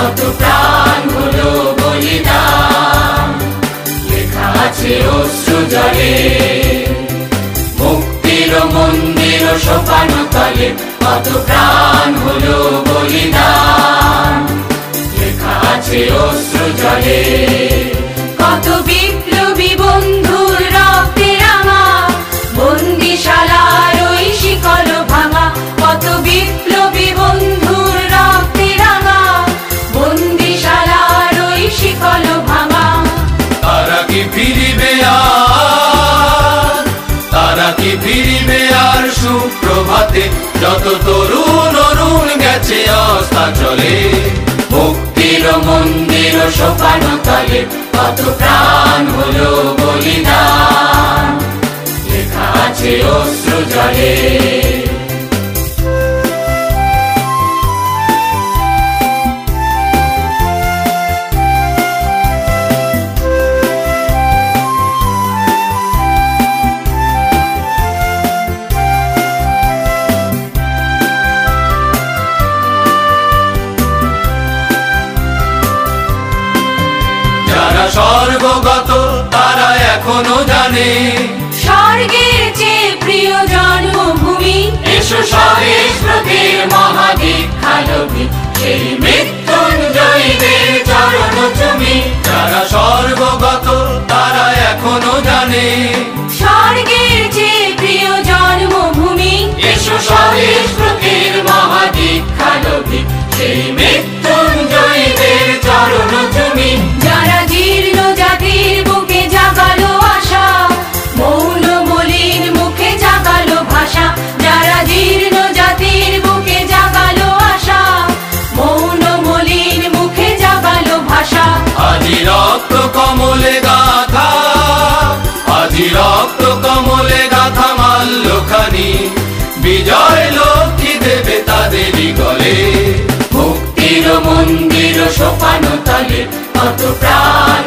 কত প্রাণ হলো বলিদান, লেখা আছে অশ্রু জলে। মুক্তির মন্দির সোপান তলে কত প্রাণ হলো বলিদান, লেখা আছে অশ্রু জলে। কত বিপ্লবী বন্ধুর রক্তে রাঙা বন্দিশালার ওই শিকল ভাঙা, কত বিপ্লবী বন্ধুর রক্তে রাঙা বন্দিশালার ওই শিকল ভাঙা। তারা কি ফিরিবে আর, তারা কি ফিরিবে আর সুপ্রভাতে, যত তরুণ অরুণ গেছে অস্তাচলে। মুক্তির মন্দির সোপান তলে কত প্রাণ হলো বলিদান, লেখা আছে অশ্রু জলে। স্বর্গগত তারা এখনো জানে স্বর্গের চেয়ে প্রিয় জন্মভূমি। এসো স্বদেশ ব্রতের মহাদীক্ষালোভী, সেই মৃত্যুঞ্জয়ীদের চরণ চুমি। যারা স্বর্গগত তারা এখনো জানে স্বর্গের চেয়ে প্রিয় জন্মভূমি। এসো স্বদেশ ব্রতের মহাদীক্ষালোভী, সেই মৃত্যুঞ্জয়ীদের চরণ চুমি। যারা জীর্ণ জাতির বুকে জাগালো আশা, মৌন মলিন মুখে জাগালো ভাষা। যারা জীর্ণ জাতির বুকে জাগালো আশা, মৌন মলিন মুখে জাগালো ভাষা। আজি রক্ত কমলে গাথা, আজি রক্ত কমলে গাথা মাল্যখানি, বিজয় লক্ষ্মী দেবে তাদেরই গলে। মুক্তির মন্দির সোপান তলে কত প্রাণ